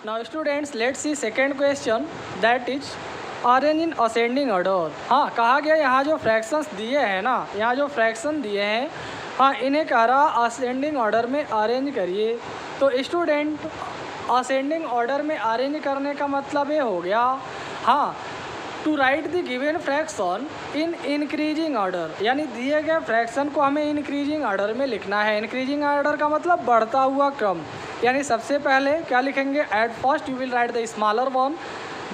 Now students, let's see second question, that is arrange in ascending order। हाँ, कहा गया यहाँ जो फ्रैक्शंस दिए हैं ना, यहाँ जो फ्रैक्शन दिए हैं, हाँ इन्हें कह रहा असेंडिंग ऑर्डर में अरेंज करिए। तो स्टूडेंट असेंडिंग ऑर्डर में अरेंज करने का मतलब ये हो गया, हाँ to write the given fraction in increasing order, यानी दिए गए फ्रैक्शन को हमें इंक्रीजिंग ऑर्डर में लिखना है। इंक्रीजिंग ऑर्डर का मतलब बढ़ता हुआ क्रम, यानी सबसे पहले क्या लिखेंगे, at first you will write the smaller one,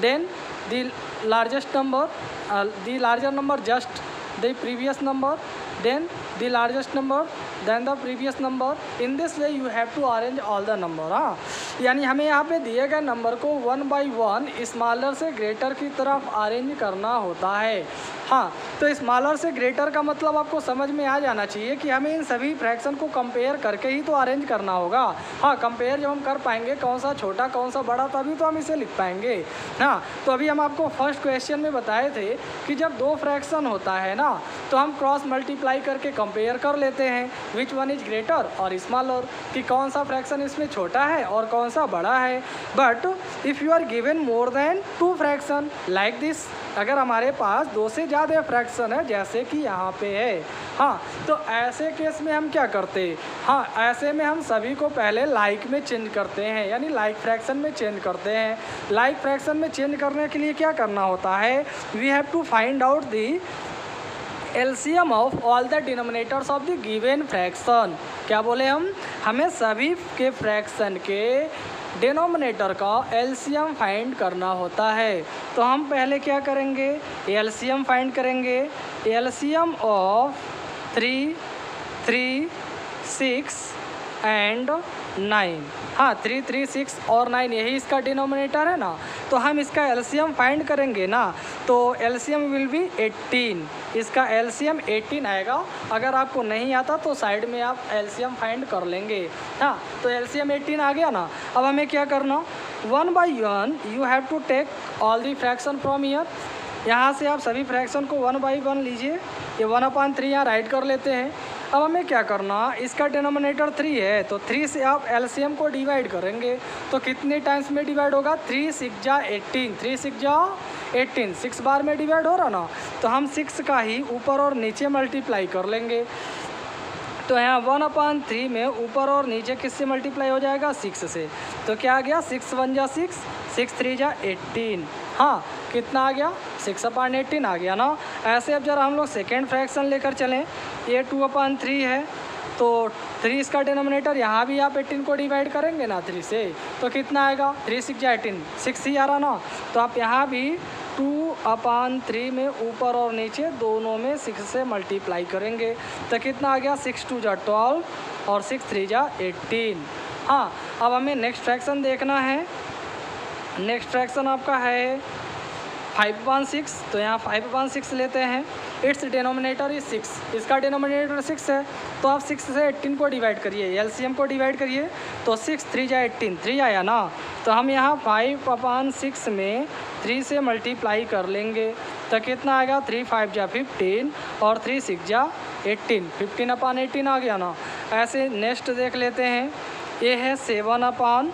then the largest number, the larger number just the previous number, then the largest number, then the previous number। in this way you have to arrange all the number। हाँ, यानी हमें यहाँ पे दिए गए number को one by one smaller से greater की तरफ अरेंज करना होता है। हाँ, तो स्मॉलर से ग्रेटर का मतलब आपको समझ में आ जाना चाहिए कि हमें इन सभी फ्रैक्शन को कंपेयर करके ही तो अरेंज करना होगा। हाँ, कंपेयर जब हम कर पाएंगे कौन सा छोटा कौन सा बड़ा, तभी तो हम इसे लिख पाएंगे। हाँ, तो अभी हम आपको फर्स्ट क्वेश्चन में बताए थे कि जब दो फ्रैक्शन होता है ना, तो हम क्रॉस मल्टीप्लाई करके कंपेयर कर लेते हैं विच वन इज ग्रेटर और स्मॉलर, कि कौन सा फ्रैक्शन इसमें छोटा है और कौन सा बड़ा है। But if you are given more than two fraction like this, अगर हमारे पास दो से ज़्यादा फ्रैक्शन है जैसे कि यहाँ पे है, हाँ तो ऐसे केस में हम क्या करते, हाँ ऐसे में हम सभी को पहले लाइक में चेंज करते हैं, यानी लाइक फ्रैक्शन में चेंज करते हैं। लाइक फ्रैक्शन में चेंज करने के लिए क्या करना होता है, we have to find out the LCM of all the denominators of the given fraction. क्या बोले हम, हमें सभी के फ्रैक्शन के डिनोमिनेटर का एलसीएम फाइंड करना होता है। तो हम पहले क्या करेंगे, एलसीएम फाइंड करेंगे। LCM of 3, 3, 6 and 9। हाँ 3, 3, 6 और 9 यही इसका डिनोमिनेटर है ना, तो हम इसका एलसीएम फाइंड करेंगे ना, तो एलसीएम विल बी 18। इसका एलसीएम 18 आएगा। अगर आपको नहीं आता तो साइड में आप एलसीएम फाइंड कर लेंगे। हाँ, तो एलसीएम 18 आ गया ना। अब हमें क्या करना, one by one you have to take all the fraction from here. यहाँ से आप सभी फ्रैक्शन को वन बाई वन लीजिए। ये 1/3 यहाँ राइट कर लेते हैं। अब हमें क्या करना, इसका डिनोमिनेटर 3 है, तो 3 से आप एलसीएम को डिवाइड करेंगे। तो कितने टाइम्स में डिवाइड होगा, 3 6 जा 18, 3 6 जा 18, 6 बार में डिवाइड हो रहा ना, तो हम 6 का ही ऊपर और नीचे मल्टीप्लाई कर लेंगे। तो यहाँ 1/3 में ऊपर और नीचे किससे मल्टीप्लाई हो जाएगा, 6 से। तो क्या आ गया, 6 1 जा 6, 6 3 जा 18। हाँ, कितना आ गया, 6/18 आ गया ना। ऐसे अब जरा हम लोग सेकेंड फ्रैक्शन लेकर चलें। ये 2/3 है, तो 3 इसका डिनोमिनेटर, यहाँ भी आप 18 को डिवाइड करेंगे ना 3 से, तो कितना आएगा, 3 6 जा 18, 6 ही आ रहा ना। तो आप यहाँ भी 2/3 में ऊपर और नीचे दोनों में 6 से मल्टीप्लाई करेंगे। तो कितना आ गया, 6 2 जा 12 और 6 3 जा 18। हाँ, अब हमें नेक्स्ट फ्रैक्शन देखना है। नेक्स्ट फ्रैक्शन आपका है 5/6, तो यहाँ 5/6 लेते हैं। इट्स डिनोमिनेटर इज 6, इसका डिनोमिनेटर 6 है, तो आप 6 से 18 को डिवाइड करिए, एलसीएम को डिवाइड करिए। तो 6 3 जा 18, 3 आया ना। तो हम यहाँ 5/6 में 3 से मल्टीप्लाई कर लेंगे। तो कितना आएगा, 3 5 जा 15 और 3 6 जा 18, 15/18 आ गया ना। ऐसे नेक्स्ट देख लेते हैं। ये है 7/9।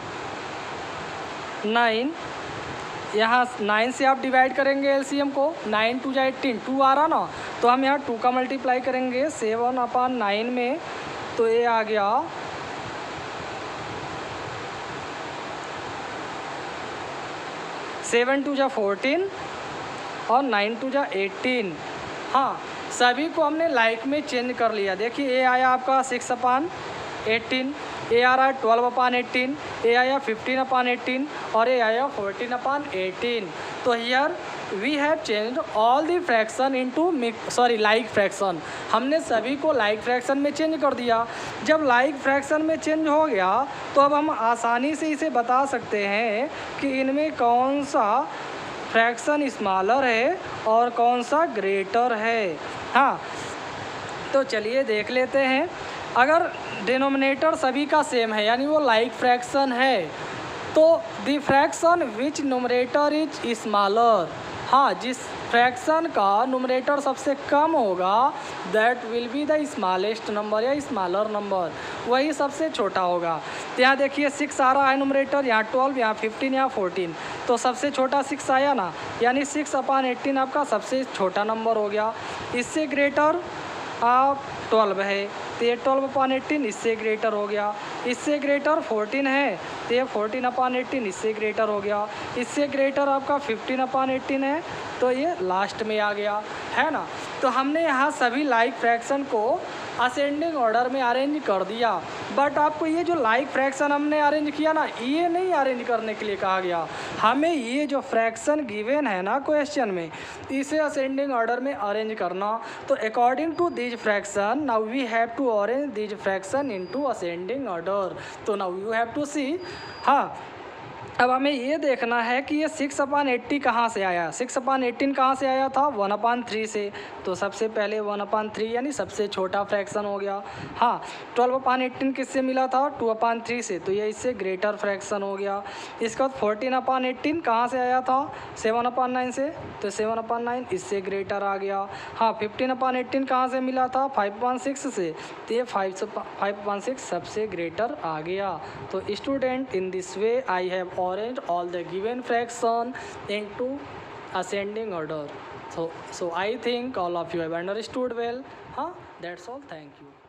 यहाँ 9 से आप डिवाइड करेंगे एलसीएम को, 9 2 जा 18, 2 आ रहा ना, तो हम यहाँ 2 का मल्टीप्लाई करेंगे 7/9 में। तो ये आ गया 7 2 जा 14 और 9 2 जा 18। हाँ, सभी को हमने लाइक में चेंज कर लिया। देखिए, ये आया आपका 6/18, ए आ रहा है 12/18, ए आया 15/18 और ए आया 14/18। तो here we have change all the fraction into like fraction. हमने सभी को लाइक फ्रैक्शन में चेंज कर दिया। जब लाइक फ्रैक्शन में चेंज हो गया तो अब हम आसानी से इसे बता सकते हैं कि इनमें कौन सा फ्रैक्शन स्मॉलर है और कौन सा ग्रेटर है। हाँ, तो चलिए देख लेते हैं। अगर डिनोमिनेटर सभी का सेम है, यानी वो लाइक फ्रैक्शन है, तो the fraction which numerator is smaller, हाँ जिस फ्रैक्शन का नुमरेटर सबसे कम होगा that will be the smallest number या स्मॉलर नंबर, वही सबसे छोटा होगा। तो यहाँ देखिए 6 आ रहा है नुमरेटर, यहाँ 12, यहाँ 15, यहाँ 14, तो सबसे छोटा 6 आया ना, यानी 6/18 आपका सबसे छोटा नंबर हो गया। इससे ग्रेटर 12 है तो ये 12/18 इससे ग्रेटर हो गया। इससे ग्रेटर 14 है तो ये 14/18 इससे ग्रेटर हो गया। इससे ग्रेटर आपका 15/18 है तो ये लास्ट में आ गया, है ना। तो हमने यहाँ सभी लाइक फ्रैक्शन को असेंडिंग ऑर्डर में अरेंज कर दिया, बट आपको ये जो लाइक फ्रैक्शन हमने अरेंज किया ना, ये नहीं अरेंज करने के लिए कहा गया। हमें ये जो फ्रैक्शन गिवन है ना क्वेश्चन में, इसे असेंडिंग ऑर्डर में अरेंज करना। तो according to this fraction now we have to arrange this fraction into ascending order. तो now you have to see, हाँ अब हमें ये देखना है कि ये 6/80 कहाँ से आया। 6/18 कहाँ से आया था, 1/3 से। तो सबसे पहले 1/3 यानी सबसे छोटा फ्रैक्शन हो गया। हाँ 12/18 किससे मिला था, 2/3 से, तो ये इससे ग्रेटर फ्रैक्शन हो गया। इसके बाद 14/18 कहाँ से आया था, 7/9 से, तो 7/9 इससे ग्रेटर आ गया। हाँ 15/18 कहाँ से मिला था, 5/6 से, तो ये 5/6 सबसे ग्रेटर आ गया। तो student in this way I have arrange all the given fraction into ascending order. So I think all of you have understood well. That's all. Thank you.